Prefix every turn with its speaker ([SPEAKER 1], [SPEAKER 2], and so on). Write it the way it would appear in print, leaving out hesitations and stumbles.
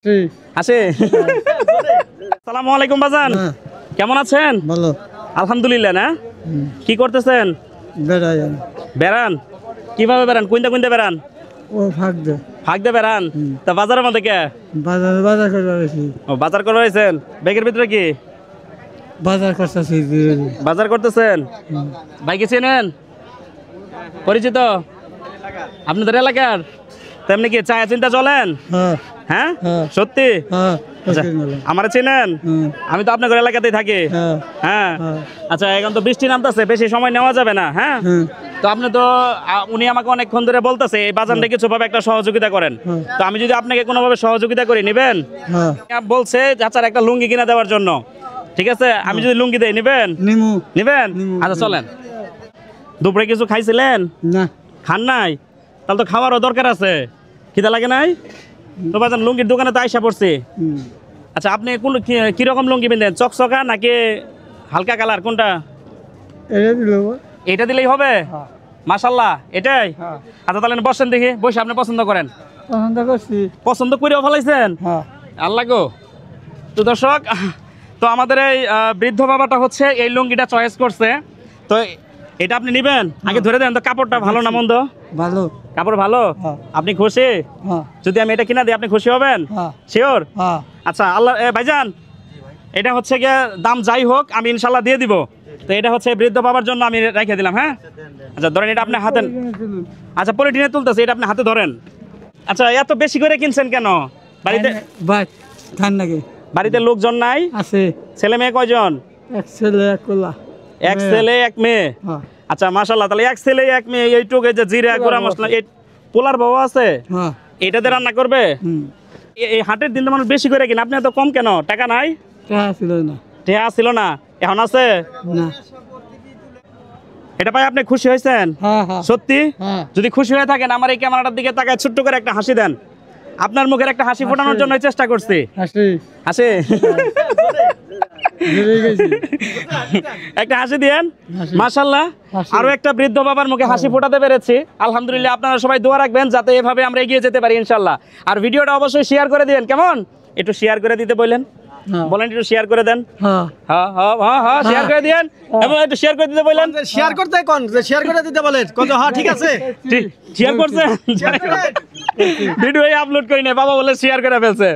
[SPEAKER 1] আছে। আসসালামু আলাইকুম বাজান, কেমন আছেন?
[SPEAKER 2] ভালো
[SPEAKER 1] আলহামদুলিল্লাহ। না কি করতেছেন? বেড়ান? কিভাবে বেড়ান? কোনটা বেড়ান?
[SPEAKER 2] ও ফাঁক দে
[SPEAKER 1] ফাঁক দিয়ে বেড়ান? তা বাজারের মধ্যে কে?
[SPEAKER 2] বাজার করে আসি
[SPEAKER 1] ও বাজার করে রয়েছেন। ব্যাগের ভিতরে কি
[SPEAKER 2] বাজার করতেছি
[SPEAKER 1] বাজার করতেছেন? বাইকে চেনেন? পরিচিত আপনাদের এলাকার? তেমনি কি চায়া চিন্তা চলেন?
[SPEAKER 2] হ্যাঁ
[SPEAKER 1] হ্যাঁ
[SPEAKER 2] হ্যাঁ।
[SPEAKER 1] সত্যি?
[SPEAKER 2] হ্যাঁ
[SPEAKER 1] আচ্ছা, আমারে চেনেন? আমি তো আপনাদের এলাকাতেই থাকি।
[SPEAKER 2] হ্যাঁ
[SPEAKER 1] হ্যাঁ
[SPEAKER 2] হ্যাঁ।
[SPEAKER 1] আচ্ছা, এখন তো বৃষ্টি নামতেছে, বেশি সময় নেওয়া যাবে না। হ্যাঁ তো আপনি তো উনি আমাকে অনেকক্ষণ ধরে বলতেছে এই বাজারটা কিছুভাবে একটা সহযোগিতা করেন। তো আমি যদি আপনাকে কোনোভাবে সহযোগিতা করি, নিবেন?
[SPEAKER 2] হ্যাঁ
[SPEAKER 1] বলছে চাচার একটা লুঙ্গি কিনে দেওয়ার জন্য। ঠিক আছে, আমি যদি লুঙ্গি দেই, নিবেন?
[SPEAKER 2] নিমু
[SPEAKER 1] নিবেন?
[SPEAKER 2] নিমু,
[SPEAKER 1] আচ্ছা চলেন। দুপুরে কিছু খাইছিলেন?
[SPEAKER 2] না
[SPEAKER 1] খান নাই? তাহলে তো খাওয়ারও দরকার আছে। খিদা লাগে নাই? তো বাজান লুঙ্গির দোকানে তো আইসা পড়ছি। আচ্ছা, আপনি কোন কিরকম লুঙ্গি পিনেন? চকচকা নাকি হালকা কালার, কোনটা?
[SPEAKER 2] এটা দিল
[SPEAKER 1] এটা দিলেই হবে? মাশাল্লাহ, এটাই।
[SPEAKER 2] হ্যাঁ।
[SPEAKER 1] আচ্ছা তাহলে বসেন দেখি, বসে আপনি পছন্দ করেন।
[SPEAKER 2] পছন্দ করছি
[SPEAKER 1] পছন্দ করেও ফেলাইছেন?
[SPEAKER 2] হ্যাঁ
[SPEAKER 1] আল্লাহ গো। তো দর্শক, তো আমাদের এই বৃদ্ধ বাবাটা হচ্ছে এই লুঙ্গিটা চয়েস করছে। তো এটা আপনি নিবেন? আগে ধরে দেন তো, কাপড়টা ভালো না মন্দ?
[SPEAKER 2] ভালো
[SPEAKER 1] কাপড় ভালো?
[SPEAKER 2] হ্যাঁ।
[SPEAKER 1] আপনি খুশি?
[SPEAKER 2] হ্যাঁ
[SPEAKER 1] যদি আমি এটা কিনা দিই আপনি খুশি হবেন?
[SPEAKER 2] হ্যাঁ
[SPEAKER 1] শিওর?
[SPEAKER 2] হ্যাঁ
[SPEAKER 1] আচ্ছা আল্লাহ, ভাইজান এটা হচ্ছে গিয়ে দাম যাই হোক আমি ইনশাল্লাহ দিয়ে দিব। তো এটা হচ্ছে বৃদ্ধ বাবার জন্য আমি রেখে দিলাম। হ্যাঁ আচ্ছা ধরেন, এটা আপনি হাতে, আচ্ছা পলিথিনে তুলতেছে, এটা আপনি হাতে ধরেন। আচ্ছা এত বেশি করে কিনছেন কেন? বাড়িতে
[SPEAKER 2] বাস খান নাকি
[SPEAKER 1] বাড়িতে লোকজন নাই?
[SPEAKER 2] আছে
[SPEAKER 1] ছেলে মেয়ে কয়জন?
[SPEAKER 2] এক ছেলে এক কোলা
[SPEAKER 1] এক ছেলে এক মেয়ে।
[SPEAKER 2] হ্যাঁ
[SPEAKER 1] আচ্ছা মাশাল্লাহ, তাহলে এক ছেলে এক মেয়ে, এইটুকু এই যে জিরা গোড়া মশলা, এই পোলার বউ আছে,
[SPEAKER 2] হ্যাঁ
[SPEAKER 1] এটাতে রান্না করবে? এই হাটের দিন তো মানুষ বেশি করে কিনে, আপনি এত কম কেন? টাকা নাই?
[SPEAKER 2] টাকা ছিল না
[SPEAKER 1] টাকা ছিল না, এখন আছে?
[SPEAKER 2] না
[SPEAKER 1] এটা পাই আপনি খুশি হয়েছেন?
[SPEAKER 2] হ্যাঁ হ্যাঁ
[SPEAKER 1] সত্যি?
[SPEAKER 2] হ্যাঁ
[SPEAKER 1] যদি খুশি হয়ে থাকেন আমার এই ক্যামেরাটার দিকে তাকায় ছোট্ট করে একটা হাসি দেন। আপনার মুখের একটা হাসি ফোটানোর জন্য চেষ্টা করছি।
[SPEAKER 2] হাসি
[SPEAKER 1] হাসি
[SPEAKER 2] জেনে গেছি
[SPEAKER 1] একটা হাসি দিয়েন।
[SPEAKER 2] হাসি।
[SPEAKER 1] মাশাআল্লাহ,
[SPEAKER 2] হাসি।
[SPEAKER 1] আরো একটা বৃদ্ধ বাবার মুখে হাসি ফোটাতে পেরেছি। আলহামদুলিল্লাহ। আপনারা সবাই দোয়া রাখবেন যাতে এভাবে আমরা এগিয়ে যেতে পারি ইনশাআল্লাহ। আর ভিডিওটা অবশ্যই শেয়ার করে দিবেন। কেমন? একটু শেয়ার করে দিতে বললেন, বলেন একটু শেয়ার করে দেন।
[SPEAKER 2] হ্যাঁ
[SPEAKER 1] হ্যাঁ হ্যাঁ হ্যাঁ হ্যাঁ, শেয়ার করে দিয়েন এবং একটু শেয়ার করে দিতে বললেন।
[SPEAKER 3] শেয়ার করতে কোন যে শেয়ার করে দিতে বলেন কত? হ্যাঁ ঠিক আছে,
[SPEAKER 1] শেয়ার করছেন? ভিডিও আপলোড করি না, বাবা বলে শেয়ার করে ফেলছে।